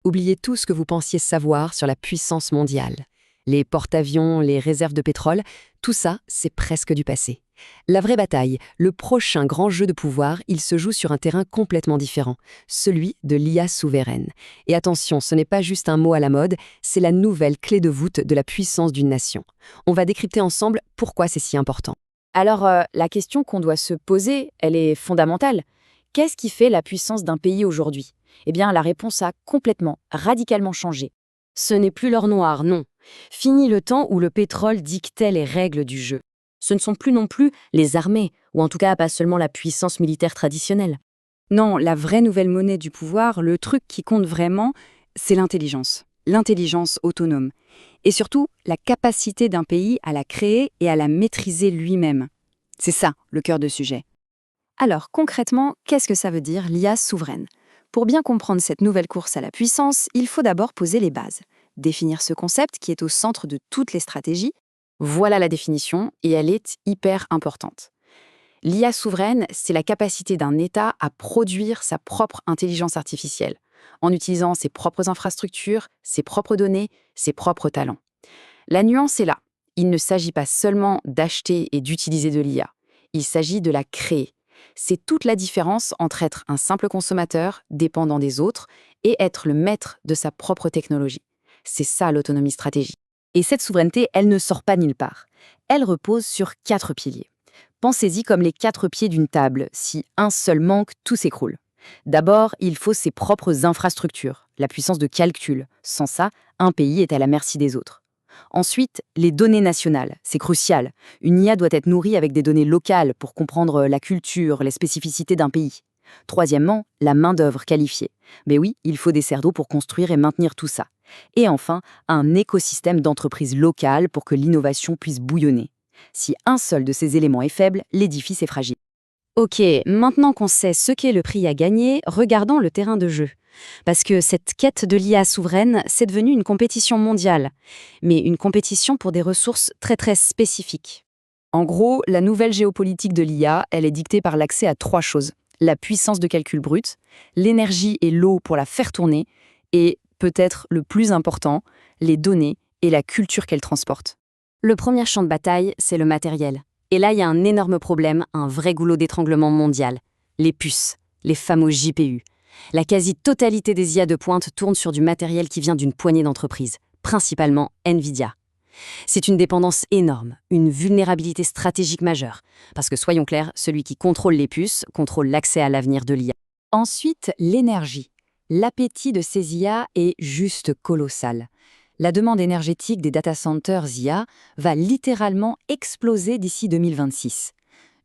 Oubliez tout ce que vous pensiez savoir sur la puissance mondiale. Les porte-avions, les réserves de pétrole, tout ça, c'est presque du passé. La vraie bataille, le prochain grand jeu de pouvoir, il se joue sur un terrain complètement différent, celui de l'IA souveraine. Et attention, ce n'est pas juste un mot à la mode, c'est la nouvelle clé de voûte de la puissance d'une nation. On va décrypter ensemble pourquoi c'est si important. Alors, la question qu'on doit se poser, elle est fondamentale. Qu'est-ce qui fait la puissance d'un pays aujourd'hui? Eh bien, la réponse a complètement, radicalement changé. Ce n'est plus l'or noir, non. Fini le temps où le pétrole dictait les règles du jeu. Ce ne sont plus non plus les armées, ou en tout cas pas seulement la puissance militaire traditionnelle. Non, la vraie nouvelle monnaie du pouvoir, le truc qui compte vraiment, c'est l'intelligence. L'intelligence autonome. Et surtout, la capacité d'un pays à la créer et à la maîtriser lui-même. C'est ça, le cœur du sujet. Alors, concrètement, qu'est-ce que ça veut dire l'IA souveraine? Pour bien comprendre cette nouvelle course à la puissance, il faut d'abord poser les bases. Définir ce concept qui est au centre de toutes les stratégies. Voilà la définition, et elle est hyper importante. L'IA souveraine, c'est la capacité d'un État à produire sa propre intelligence artificielle, en utilisant ses propres infrastructures, ses propres données, ses propres talents. La nuance est là. Il ne s'agit pas seulement d'acheter et d'utiliser de l'IA. Il s'agit de la créer. C'est toute la différence entre être un simple consommateur, dépendant des autres, et être le maître de sa propre technologie. C'est ça l'autonomie stratégique. Et cette souveraineté, elle ne sort pas nulle part. Elle repose sur 4 piliers. Pensez-y comme les 4 pieds d'une table. Si un seul manque, tout s'écroule. D'abord, il faut ses propres infrastructures, la puissance de calcul. Sans ça, un pays est à la merci des autres. Ensuite, les données nationales, c'est crucial. Une IA doit être nourrie avec des données locales pour comprendre la culture, les spécificités d'un pays. Troisièmement, la main-d'œuvre qualifiée. Mais oui, il faut des cerveaux pour construire et maintenir tout ça. Et enfin, un écosystème d'entreprises locales pour que l'innovation puisse bouillonner. Si un seul de ces éléments est faible, l'édifice est fragile. Ok, maintenant qu'on sait ce qu'est le prix à gagner, regardons le terrain de jeu. Parce que cette quête de l'IA souveraine, c'est devenu une compétition mondiale, mais une compétition pour des ressources très très spécifiques. En gros, la nouvelle géopolitique de l'IA, elle est dictée par l'accès à 3 choses. La puissance de calcul brut, l'énergie et l'eau pour la faire tourner, et, peut-être le plus important, les données et la culture qu'elle transporte. Le premier champ de bataille, c'est le matériel. Et là, il y a un énorme problème, un vrai goulot d'étranglement mondial. Les puces, les fameux JPU. La quasi-totalité des IA de pointe tourne sur du matériel qui vient d'une poignée d'entreprises, principalement Nvidia. C'est une dépendance énorme, une vulnérabilité stratégique majeure. Parce que soyons clairs, celui qui contrôle les puces contrôle l'accès à l'avenir de l'IA. Ensuite, l'énergie. L'appétit de ces IA est juste colossal. La demande énergétique des data centers IA va littéralement exploser d'ici 2026.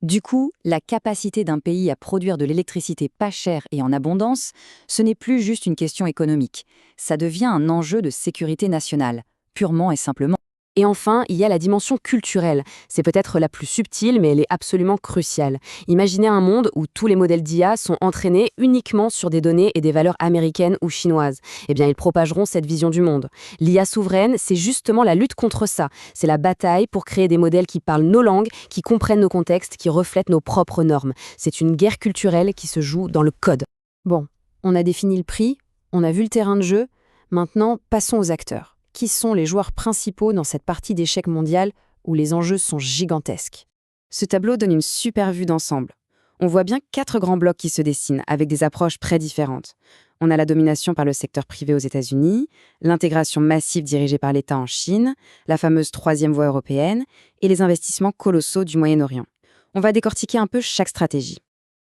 Du coup, la capacité d'un pays à produire de l'électricité pas chère et en abondance, ce n'est plus juste une question économique. Ça devient un enjeu de sécurité nationale, purement et simplement. Et enfin, il y a la dimension culturelle. C'est peut-être la plus subtile, mais elle est absolument cruciale. Imaginez un monde où tous les modèles d'IA sont entraînés uniquement sur des données et des valeurs américaines ou chinoises. Eh bien, ils propageront cette vision du monde. L'IA souveraine, c'est justement la lutte contre ça. C'est la bataille pour créer des modèles qui parlent nos langues, qui comprennent nos contextes, qui reflètent nos propres normes. C'est une guerre culturelle qui se joue dans le code. Bon, on a défini le prix, on a vu le terrain de jeu, maintenant passons aux acteurs. Qui sont les joueurs principaux dans cette partie d'échecs mondial où les enjeux sont gigantesques? Ce tableau donne une super vue d'ensemble. On voit bien 4 grands blocs qui se dessinent, avec des approches très différentes. On a la domination par le secteur privé aux États-Unis, l'intégration massive dirigée par l'État en Chine, la fameuse troisième voie européenne, et les investissements colossaux du Moyen-Orient. On va décortiquer un peu chaque stratégie.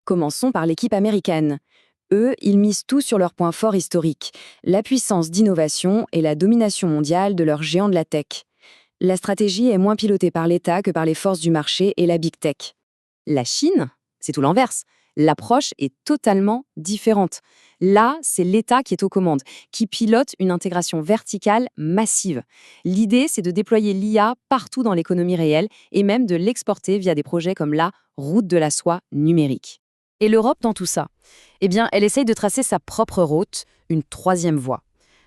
Commençons par l'équipe américaine. Eux, ils misent tout sur leur point fort historique, la puissance d'innovation et la domination mondiale de leurs géants de la tech. La stratégie est moins pilotée par l'État que par les forces du marché et la big tech. La Chine, c'est tout l'inverse. L'approche est totalement différente. Là, c'est l'État qui est aux commandes, qui pilote une intégration verticale massive. L'idée, c'est de déployer l'IA partout dans l'économie réelle et même de l'exporter via des projets comme la route de la soie numérique. Et l'Europe dans tout ça? Eh bien, elle essaye de tracer sa propre route, une troisième voie.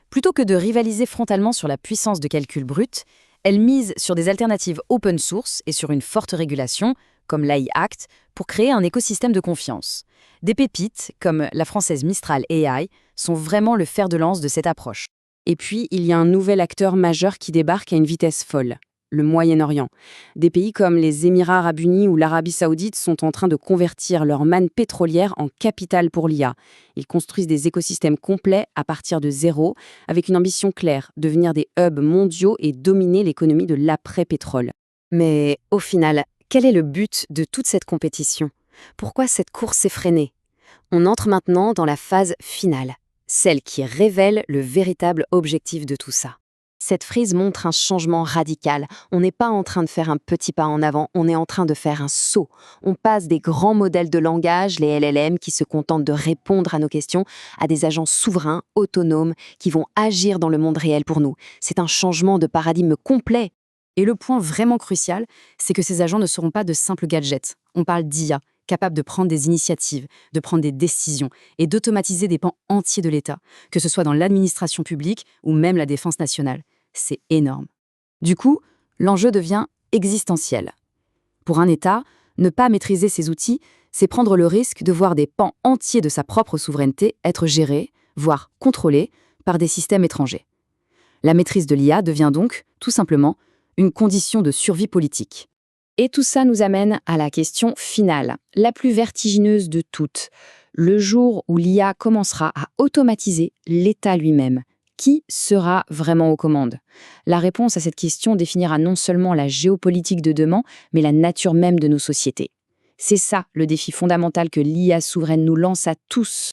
Plutôt que de rivaliser frontalement sur la puissance de calcul brut, elle mise sur des alternatives open source et sur une forte régulation, comme l'AI Act, pour créer un écosystème de confiance. Des pépites, comme la française Mistral AI, sont vraiment le fer de lance de cette approche. Et puis, il y a un nouvel acteur majeur qui débarque à une vitesse folle, le Moyen-Orient. Des pays comme les Émirats arabes unis ou l'Arabie saoudite sont en train de convertir leur manne pétrolière en capital pour l'IA. Ils construisent des écosystèmes complets à partir de zéro, avec une ambition claire, devenir des hubs mondiaux et dominer l'économie de l'après-pétrole. Mais au final, quel est le but de toute cette compétition? Pourquoi cette course effrénée? On entre maintenant dans la phase finale, celle qui révèle le véritable objectif de tout ça. Cette frise montre un changement radical. On n'est pas en train de faire un petit pas en avant, on est en train de faire un saut. On passe des grands modèles de langage, les LLM, qui se contentent de répondre à nos questions, à des agents souverains, autonomes, qui vont agir dans le monde réel pour nous. C'est un changement de paradigme complet. Et le point vraiment crucial, c'est que ces agents ne seront pas de simples gadgets. On parle d'IA, capable de prendre des initiatives, de prendre des décisions et d'automatiser des pans entiers de l'État, que ce soit dans l'administration publique ou même la défense nationale. C'est énorme. Du coup, l'enjeu devient existentiel. Pour un État, ne pas maîtriser ces outils, c'est prendre le risque de voir des pans entiers de sa propre souveraineté être gérés, voire contrôlés, par des systèmes étrangers. La maîtrise de l'IA devient donc, tout simplement, une condition de survie politique. Et tout ça nous amène à la question finale, la plus vertigineuse de toutes. Le jour où l'IA commencera à automatiser l'État lui-même, qui sera vraiment aux commandes? La réponse à cette question définira non seulement la géopolitique de demain, mais la nature même de nos sociétés. C'est ça le défi fondamental que l'IA souveraine nous lance à tous.